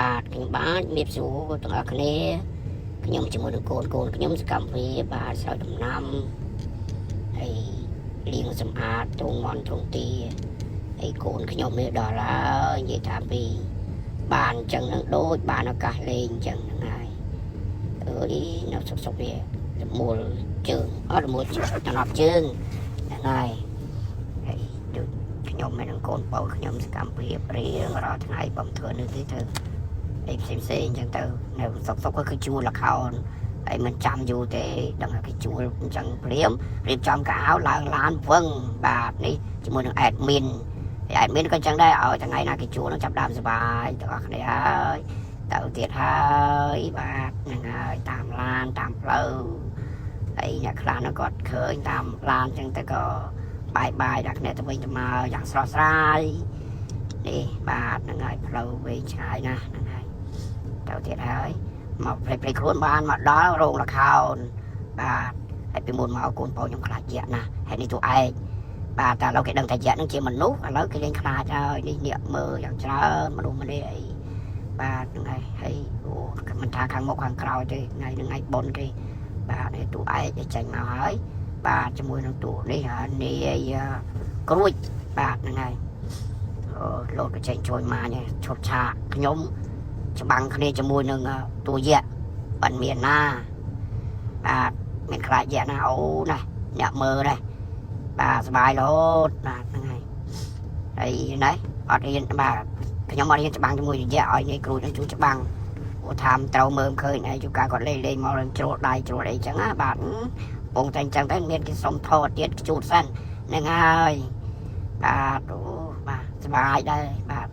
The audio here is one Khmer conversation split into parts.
បាទខ្ញុំបាទមានសួរទាំងអស់គ្នាខ្ញុំជាមួយនឹងកូនខ្ញុំសកម្មភាពបាទស្រោចដំណាំហើយលាងសម្អាតទ្រង់មន់ទ្រង់ទីហើយកូនខ្ញុំនេះដល់ហើយនិយាយថាពីបានអញ្ចឹងនឹងដូចបានឱកាសលេងអញ្ចឹងហ្នឹងហើយអើយនៅសុកវារមូលជើងអត់រមូលតំណប់ជើងហ្នឹងហើយដូចខ្ញុំមិននឹងកូនបោខ្ញុំសកម្មភាពរៀងរាល់ថ្ងៃបំធ្វើនេះទេទៅអីផ្សេងអញ្ចឹងទៅនៅសុកគឺជួលលខោនហើយមិនចាំយូរទេដឹងថាគេជួលអញ្ចឹងព្រាមរៀបចំកៅអៅឡើងឡានវឹងបាទនេះជាមួយនឹង admin ក៏អញ្ចឹងដែរឲ្យថ្ងៃណាគេជួលនឹងចាប់ដើមសុបាយទាំងអស់គ្នាហើយទៅទៀតហើយបាទហ្នឹងហើយតាមឡានតាមផ្លូវហើយអ្នកខ្លះនោះគាត់ឃើញតាមឡានអញ្ចឹងទៅក៏បាយដាក់គ្នាទៅវិញទៅមកយ៉ាងស្រស់ស្រាយនេះបាទហ្នឹងហើយផ្លូវវែងឆ្ងាយណាស់ហ្នឹងហើយទៅទៀតហើយមកព្រៃខ្លួនបានមកដល់រោងលខោនបាទហើយពីមុនមកកូនបងខ្ញុំខ្លាចយៈណាស់ហើយនេះទូឯកបាទតែឥឡូវគេដឹងថាយៈនឹងជាមនុស្សឥឡូវគេលេងខ្លាចហើយនេះអ្នកមើលយ៉ាងច្រើនមនុស្សម្នាអីបាទហ្នឹងហើយអូមិនថាខាងមុខខាងក្រោយទេថ្ងៃហ្នឹងថ្ងៃបុណ្យគេបាទនេះទូឯកចេញមកហើយបាទជាមួយនឹងទូនេះនាយក្រួចបាទហ្នឹងហើយលោតក៏ចេញជួយមកនេះឈុតឆាកខ្ញុំច្បាំងគ្នាជាមួយនឹងទូយៈបានមានណាបាទមានខ្លាចយៈណាអូណាអ្នកមើលដែរបាទសบายរហូតបាទហ្នឹងហើយហើយណែអត់រៀនបាទខ្ញុំអត់រៀនច្បាំងជាមួយយៈឲ្យនាយគ្រូនឹងជួយច្បាំងព្រោះថាមត្រូវមើលឃើញហើយជួការគាត់លេងមករឿងជ្រុលដៃជ្រុលអីចឹងណាបាទពងតែអញ្ចឹងទៅមានគេសុំថតទៀតជូតសិនហ្នឹងហើយបាទអូបាទសบายដែរបាទ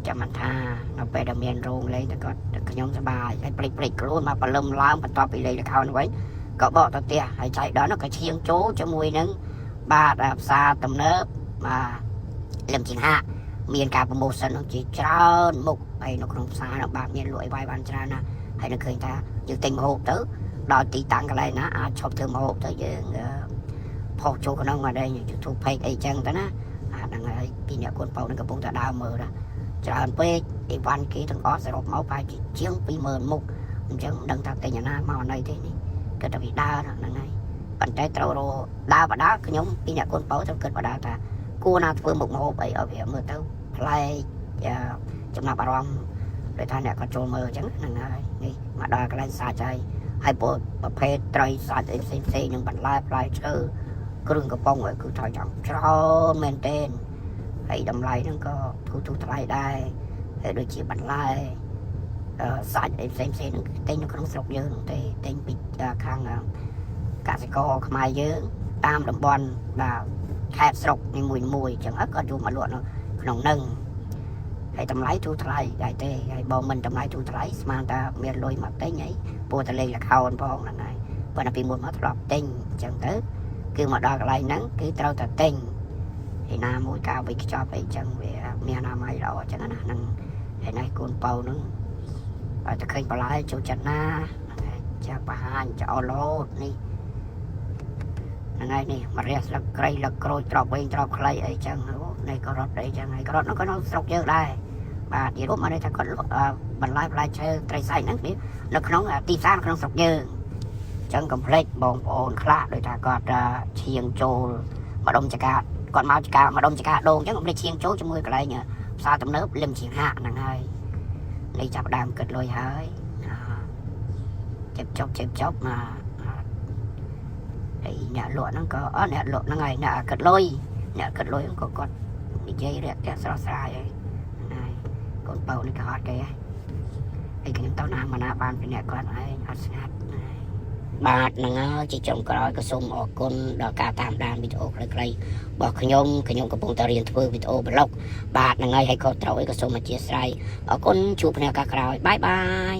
ចាំមិនថានៅពេលដែលមានរោងលេងទៅគាត់ខ្ញុំសบายហើយព្រិចខ្លួនមកបលឹមឡើងបន្ទាប់ពីលេងល្ខោនវិញក៏បកទៅផ្ទះហើយចៃដល់នោះក៏ឈៀងចូលជាមួយនឹងបាទផ្សារទំនើបបាទលឹមជាងហាក់មានការប្រម៉ូសិននឹងជាច្រើនមុខហើយនៅក្នុងផ្សារនោះបាទមានលក់អីបានច្រើនណាស់ហើយនឹងឃើញថាយើងទិញម្ហូបទៅដល់ទីតាំងកន្លែងណាអាចឈប់ធ្វើម្ហូបទៅយើងផុសចូលក្នុងមកដែរ YouTube page អីចឹងទៅណាហ្នឹងហើយពីអ្នកកូនប៉ោនឹងកំពុងតែដើរមើលណាច្រើនពេកអីវ៉ាន់គេទាំងអស់សរុបមកប្រហែលជាង 20000 មុខអញ្ចឹងមិនដឹងថាទិញអាណាមកណីទេនេះគិតតែពីដើរហ្នឹងហើយប៉ុន្តែត្រូវរដើរបដាខ្ញុំពីអ្នកកូនប៉ោត្រូវគិតបដាថាគួរណាធ្វើមុខម្ហូបអីឲ្យវាមើលទៅប្លែកចំណាប់អារម្មណ៍ដូចថាអ្នកគាត់ចូលមើលអញ្ចឹងហ្នឹងហើយនេះមកដល់កន្លែងសាច់ហើយប្រភេទត្រីសាច់អីផ្សេងនឹងបន្លែផ្លែឈើគ្រឿងកំប៉ុងគឺត្រូវចង់ច្រើនមែនទែនហើយតម្លៃហ្នឹងក៏ធូរថ្លៃដែរហើយដូចជាបន្លែសាច់អីផ្សេងហ្នឹងទិញនៅក្នុងស្រុកយើងទេទិញពីខាងកសិករខ្មែរយើងតាមតំបន់បាទខេត្តស្រុកនីមួយអញ្ចឹងក៏យកមកលក់នៅក្នុងហ្នឹងហើយតម្លៃធូរថ្លៃដែរទេហើយបើមិនតម្លៃធូរថ្លៃស្មានតែមានលុយមកទិញអីពោះតែលេងល្ខោនផងហ្នឹងហើយប៉ុន្តែពីមុនមកធ្លាប់ទិញអញ្ចឹងទៅគឺមកដល់កន្លែងហ្នឹងគឺត្រូវតែទិញហើយណាមួយការវិខ្ចប់អីចឹងវាមានអនាម័យល្អចឹងណាហ្នឹងហើយណៃកូនប៉ោនឹងឲ្យតែឃើញបន្លែចូលចិត្តណាហ្នឹងហើយចាបង្ហាញចោលឡូតនេះហ្នឹងហើយនេះមករះស្លឹកគ្រៃលឹកក្រូចត្រប់វិញត្រប់ខ្លីអីចឹងនេះក៏រត់អីចឹងហើយក៏រត់នោះក៏នៅស្រុកយើងដែរបាទនិយាយរួមមកនេះថាគាត់បន្លែផ្លែឈើត្រីសាច់ហ្នឹងនៅក្នុងទីផ្សារក្នុងស្រុកយើងចឹងកុំភ្លេចបងប្អូនខ្លះដោយថាគាត់ឈៀងចូលម្ដុំចកាគាត់មកចកាម្ដុំចកាដូងអញ្ចឹងកុំភ្លេចឈៀងចូលជាមួយកន្លែងផ្សារទំនើបលឹមជាងហាក់ហ្នឹងហើយនេះចាប់ដើមគិតលុយហើយចេបចប់មកហើយអ្នកលក់ហ្នឹងក៏អ្នកលក់ហ្នឹងហើយអ្នកគិតលុយក៏គាត់និយាយរាក់ទាក់ស្រស់ស្រាយហើយកូនប៉ោនេះក៏ហត់គេហើយខ្ញុំទៅណាមកណាបានពីអ្នកគាត់ឯងអត់ស្ងាត់បាទហ្នឹងហើយជាចុងក្រោយក៏សូមអរគុណដល់ការតាមដានវីដេអូខ្លីៗរបស់ខ្ញុំកំពុងតែរៀនធ្វើវីដេអូប្លុកបាទហ្នឹងហើយក៏ត្រូវអីក៏សូមអធិស្ឋានអរគុណជួបគ្នាឱកាសក្រោយបាយ